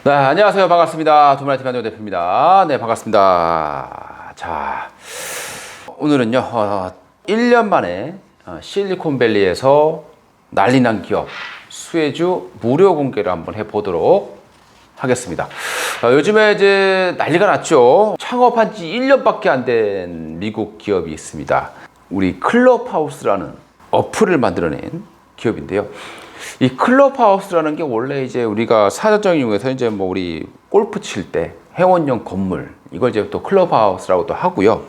네, 안녕하세요. 반갑습니다. 두마라TV 한동훈 대표입니다. 네, 반갑습니다. 자, 오늘은요, 1년 만에 실리콘밸리에서 난리난 기업 수혜주 무료 공개를 한번 해보도록 하겠습니다. 요즘에 이제 난리가 났죠. 창업한 지 1년밖에 안 된 미국 기업이 있습니다. 우리 클럽하우스라는 어플을 만들어낸 기업인데요. 이 클럽하우스라는 게 원래 이제 우리가 사전적인 용어에서 이제 뭐 우리 골프 칠 때 회원용 건물, 이걸 이제 또 클럽하우스라고도 하고요.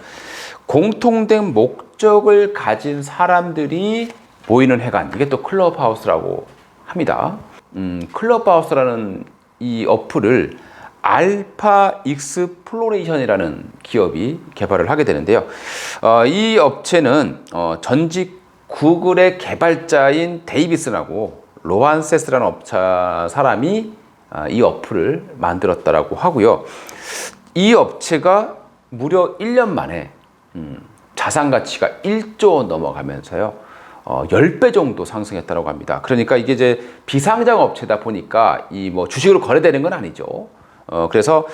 공통된 목적을 가진 사람들이 모이는 회관, 이게 또 클럽하우스라고 합니다. 클럽하우스라는 이 어플을 알파 익스플로레이션이라는 기업이 개발을 하게 되는데요. 이 업체는 전직 구글의 개발자인 데이비슨하고 로한세스라는 업체 사람이 이 어플을 만들었다라고 하고요. 이 업체가 무려 1년 만에 자산 가치가 1조 넘어가면서요. 10배 정도 상승했다고 합니다. 그러니까 이게 이제 비상장 업체다 보니까 이 뭐 주식으로 거래되는 건 아니죠. 그래서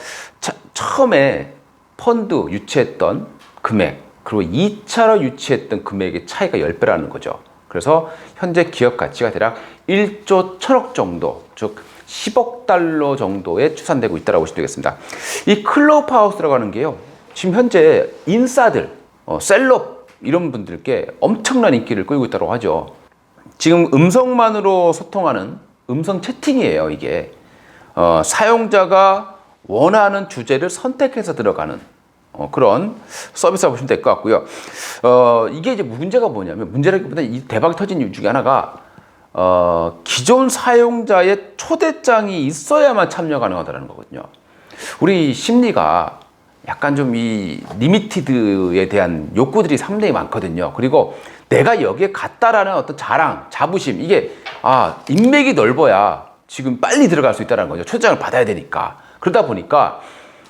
처음에 펀드 유치했던 금액, 그리고 2차로 유치했던 금액의 차이가 10배라는 거죠. 그래서 현재 기업 가치가 대략 1조 1000억 정도, 즉 10억 달러 정도에 추산되고 있다고 보시면 되겠습니다. 이 클럽하우스라고 하는 게요, 지금 현재 인싸들, 셀럽 이런 분들께 엄청난 인기를 끌고 있다고 하죠. 지금 음성만으로 소통하는 음성 채팅이에요, 이게. 사용자가 원하는 주제를 선택해서 들어가는 그런 서비스라고 보시면 될 것 같고요. 이게 이제 문제가 뭐냐면, 문제라기보다 이 대박이 터진 이유 중에 하나가 기존 사용자의 초대장이 있어야만 참여 가능하다는 거거든요. 우리 심리가 약간 좀 이 리미티드에 대한 욕구들이 상당히 많거든요. 그리고 내가 여기에 갔다라는 어떤 자랑, 자부심, 이게 인맥이 넓어야 지금 빨리 들어갈 수 있다는 거죠. 초대장을 받아야 되니까. 그러다 보니까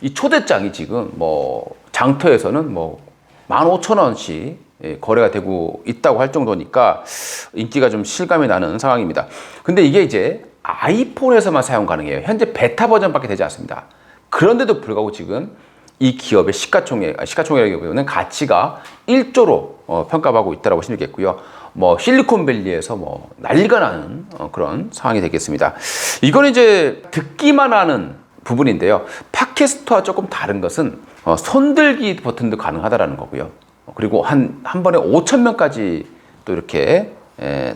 이 초대장이 지금 뭐 장터에서는 뭐 15,000원씩 거래가 되고 있다고 할 정도니까 인기가 좀 실감이 나는 상황입니다. 근데 이게 이제 아이폰에서만 사용 가능해요. 현재 베타 버전밖에 되지 않습니다. 그런데도 불구하고 지금 이 기업의 시가총액이라기보다는 가치가 1조로 평가받고 있다고 보시면 되겠고요. 뭐 실리콘밸리에서 뭐 난리가 나는 그런 상황이 되겠습니다. 이건 이제 듣기만 하는 부분인데요. 팟캐스트와 조금 다른 것은 손들기 버튼도 가능하다라는 거고요. 그리고 한 번에 5,000명까지 또 이렇게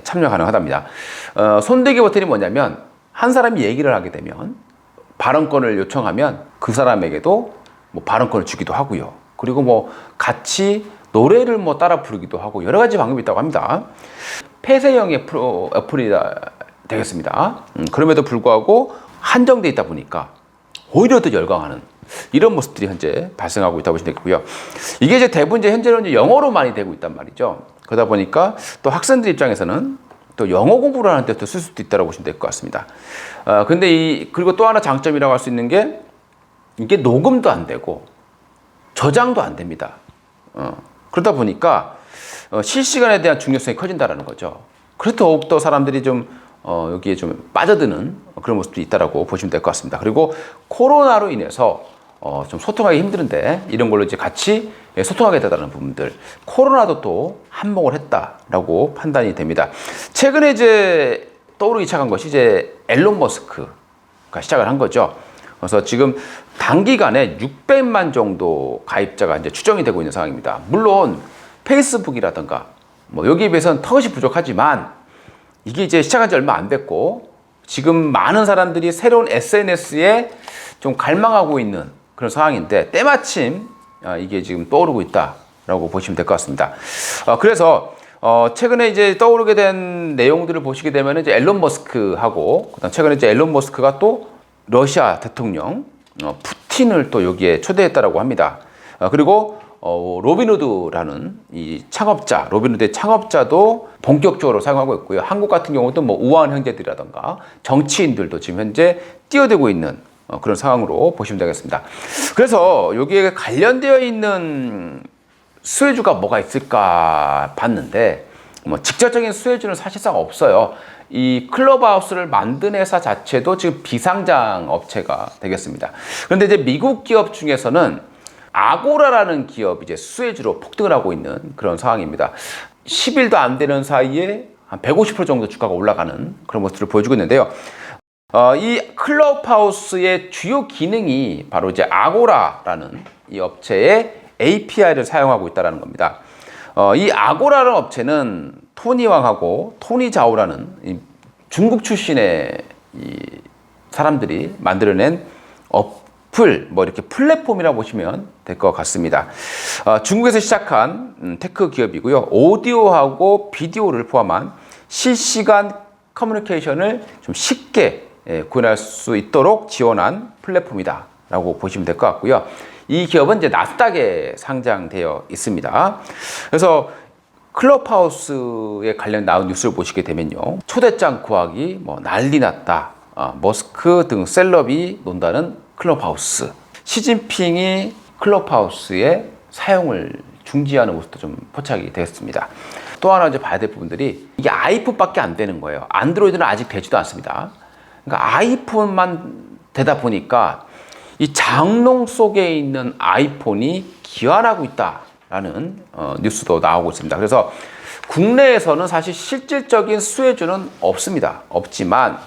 참여 가능하답니다. 손들기 버튼이 뭐냐면, 한 사람이 얘기를 하게 되면 발언권을 요청하면 그 사람에게도 뭐 발언권을 주기도 하고요. 그리고 뭐 같이 노래를 뭐 따라 부르기도 하고 여러 가지 방법이 있다고 합니다. 폐쇄형의 어플이 되겠습니다. 그럼에도 불구하고 한정되어 있다 보니까 오히려 더 열광하는 이런 모습들이 현재 발생하고 있다고 보시면 되겠고요. 이게 이제 대부분 현재는 이제 영어로 많이 되고 있단 말이죠. 그러다 보니까 또 학생들 입장에서는 또 영어 공부를 하는 데 또 쓸 수도 있다고 보시면 될 것 같습니다. 근데 그리고 또 하나 장점이라고 할 수 있는 게, 이게 녹음도 안 되고 저장도 안 됩니다. 그러다 보니까 실시간에 대한 중요성이 커진다는 거죠. 그래서 더욱더 사람들이 좀 여기에 좀 빠져드는 그런 모습도 있다라고 보시면 될 것 같습니다. 그리고 코로나로 인해서 좀 소통하기 힘드는데 이런 걸로 이제 같이 소통하게 되다는 부분들, 코로나도 또 한몫을 했다라고 판단이 됩니다. 최근에 이제 떠오르기 시작한 것이 이제 앨런 머스크가 시작을 한 거죠. 그래서 지금 단기간에 600만 정도 가입자가 이제 추정이 되고 있는 상황입니다. 물론 페이스북이라든가 뭐 여기에 비해서는 턱이 부족하지만, 이게 이제 시작한 지 얼마 안 됐고 지금 많은 사람들이 새로운 SNS에 좀 갈망하고 있는 그런 상황인데, 때마침 이게 지금 떠오르고 있다라고 보시면 될 것 같습니다. 그래서 최근에 이제 떠오르게 된 내용들을 보시게 되면 이제 앨런 머스크하고, 그다음 최근에 이제 앨런 머스크가 또 러시아 대통령 푸틴을 또 여기에 초대했다라고 합니다. 그리고 로빈후드라는 이 창업자, 로빈후드의 창업자도 본격적으로 사용하고 있고요. 한국 같은 경우도 뭐 우한 형제들이라던가 정치인들도 지금 현재 뛰어들고 있는 그런 상황으로 보시면 되겠습니다. 그래서 여기에 관련되어 있는 수혜주가 뭐가 있을까 봤는데, 뭐 직접적인 수혜주는 사실상 없어요. 이 클럽하우스를 만든 회사 자체도 지금 비상장 업체가 되겠습니다. 그런데 이제 미국 기업 중에서는 아고라라는 기업이 이제 수혜주로 폭등을 하고 있는 그런 상황입니다. 10일도 안 되는 사이에 한 150% 정도 주가가 올라가는 그런 모습을 보여주고 있는데요. 이 클럽하우스의 주요 기능이 바로 이제 아고라라는 이 업체의 API를 사용하고 있다는 겁니다. 이 아고라라는 업체는 토니 왕하고 토니 자오라는 이 중국 출신의 이 사람들이 만들어낸 어플, 뭐 이렇게 플랫폼이라고 보시면 될 것 같습니다. 중국에서 시작한 테크 기업이고요. 오디오하고 비디오를 포함한 실시간 커뮤니케이션을 좀 쉽게 구현할 수 있도록 지원한 플랫폼이다라고 보시면 될 것 같고요. 이 기업은 이제 나스닥에 상장되어 있습니다. 그래서 클럽하우스에 관련 나온 뉴스를 보시게 되면요. 초대장 구하기 뭐 난리 났다. 머스크 등 셀럽이 논다는 클럽하우스. 시진핑이 클럽하우스의 사용을 중지하는 모습도 좀 포착이 되었습니다. 또 하나 이제 봐야 될 부분들이 이게 아이폰밖에 안 되는 거예요. 안드로이드는 아직 되지도 않습니다. 그러니까 아이폰만 되다 보니까 이 장롱 속에 있는 아이폰이 기환하고 있다라는 뉴스도 나오고 있습니다. 그래서 국내에서는 사실 실질적인 수혜주는 없습니다. 없지만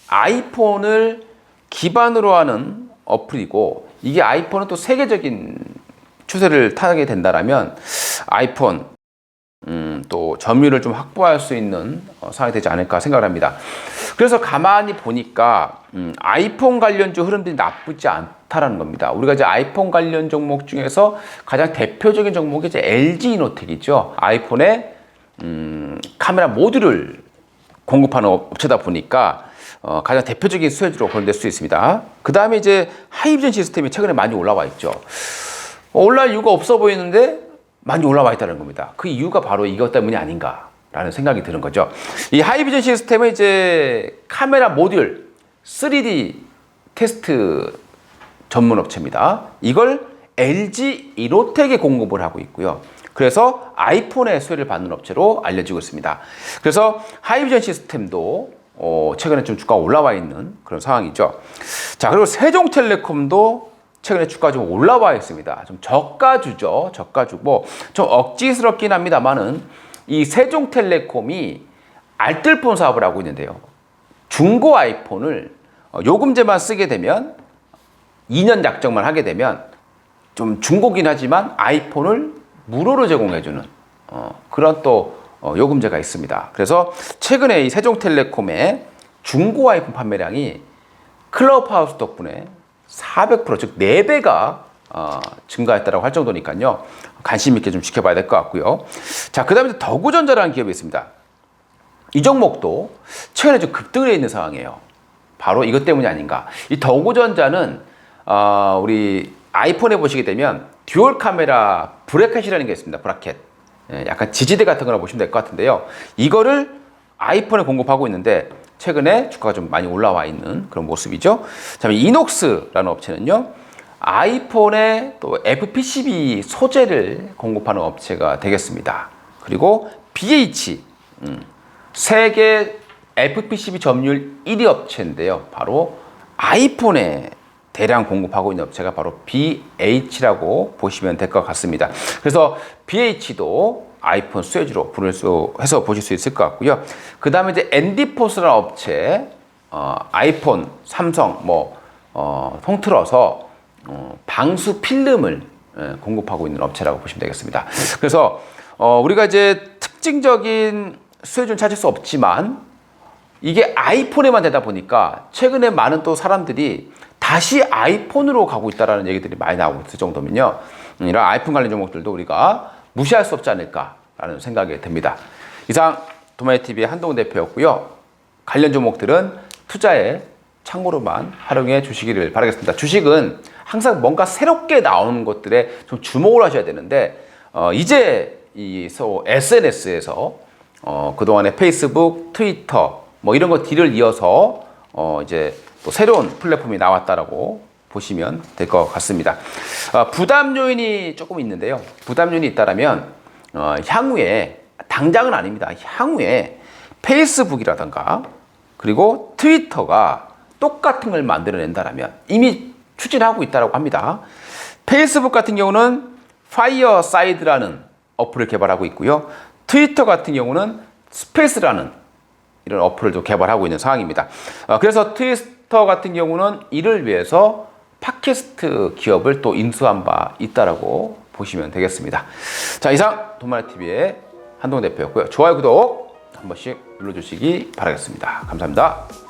아이폰을 기반으로 하는 어플이고 이게 아이폰은 또 세계적인 추세를 타게 된다라면 아이폰 또 점유율을 좀 확보할 수 있는 상황이 되지 않을까 생각을 합니다. 그래서 가만히 보니까 아이폰 관련주 흐름들이 나쁘지 않다라는 겁니다. 우리가 이제 아이폰 관련 종목 중에서 가장 대표적인 종목이 이제 LG 이노텍이죠. 아이폰에 카메라 모듈을 공급하는 업체다 보니까 가장 대표적인 수혜주로 거론될 수 있습니다. 그 다음에 이제 하이비전 시스템이 최근에 많이 올라와 있죠. 올라올 이유가 없어 보이는데 많이 올라와 있다는 겁니다. 그 이유가 바로 이것 때문이 아닌가라는 생각이 드는 거죠. 이 하이비전 시스템은 이제 카메라 모듈 3D 테스트 전문 업체입니다. 이걸 LG 이노텍에 공급을 하고 있고요. 그래서 아이폰의 수혜를 받는 업체로 알려지고 있습니다. 그래서 하이비전 시스템도 최근에 좀 주가가 올라와 있는 그런 상황이죠. 자, 그리고 세종텔레콤도 최근에 주가 좀 올라와 있습니다. 좀 저가주죠. 저가주고 좀 억지스럽긴 합니다만은 이 세종텔레콤이 알뜰폰 사업을 하고 있는데요. 중고 아이폰을 요금제만 쓰게 되면 2년 약정만 하게 되면 좀 중고긴 하지만 아이폰을 무료로 제공해주는 그런 또 요금제가 있습니다. 그래서 최근에 이 세종텔레콤의 중고 아이폰 판매량이 클럽하우스 덕분에 400%, 즉 4배가 증가했다고 할 정도니까요. 관심 있게 좀 지켜봐야 될 것 같고요. 자, 그 다음에 더구전자라는 기업이 있습니다. 이 종목도 최근에 좀 급등을 해 있는 상황이에요. 바로 이것 때문이 아닌가. 이 더구전자는 우리 아이폰에 보시게 되면 듀얼 카메라 브래켓이라는 게 있습니다. 브라켓. 약간 지지대 같은 거라 보시면 될 것 같은데요. 이거를 아이폰에 공급하고 있는데 최근에 주가가 좀 많이 올라와 있는 그런 모습이죠. 자, 이녹스라는 업체는요. 아이폰에 또 FPCB 소재를 공급하는 업체가 되겠습니다. 그리고 BH, 세계 FPCB 점유율 1위 업체인데요. 바로 아이폰에 대량 공급하고 있는 업체가 바로 BH라고 보시면 될 것 같습니다. 그래서 BH도 아이폰 수혜주로 해서 보실 수 있을 것 같고요. 그 다음에 이제 엔디포스라는 업체, 아이폰, 삼성, 통틀어서 방수 필름을 공급하고 있는 업체라고 보시면 되겠습니다. 그래서 우리가 이제 특징적인 수혜주는 찾을 수 없지만 이게 아이폰에만 되다 보니까 최근에 많은 또 사람들이 다시 아이폰으로 가고 있다는 얘기들이 많이 나오고 있을 정도면요. 이런 아이폰 관련 종목들도 우리가 무시할 수 없지 않을까라는 생각이 듭니다. 이상 도마이TV의 한동훈 대표였고요. 관련 종목들은 투자에 참고로만 활용해 주시기를 바라겠습니다. 주식은 항상 뭔가 새롭게 나오는 것들에 좀 주목을 하셔야 되는데 이제 이 SNS에서 그동안의 페이스북, 트위터 이런 거 뒤를 이어서 이제 또 새로운 플랫폼이 나왔다라고 보시면 될 것 같습니다. 부담 요인이 조금 있는데요. 부담 요인이 있다라면 향후에 당장은 아닙니다. 향후에 페이스북이라든가 그리고 트위터가 똑같은 걸 만들어낸다면 이미 추진하고 있다고 합니다. 페이스북 같은 경우는 파이어사이드라는 어플을 개발하고 있고요. 트위터 같은 경우는 스페이스라는 이런 어플을 좀 개발하고 있는 상황입니다. 그래서 트위터 같은 경우는 이를 위해서 팟캐스트 기업을 또 인수한 바 있다라고 보시면 되겠습니다. 자, 이상 돈마루TV의 한동훈 대표였고요. 좋아요, 구독 한 번씩 눌러주시기 바라겠습니다. 감사합니다.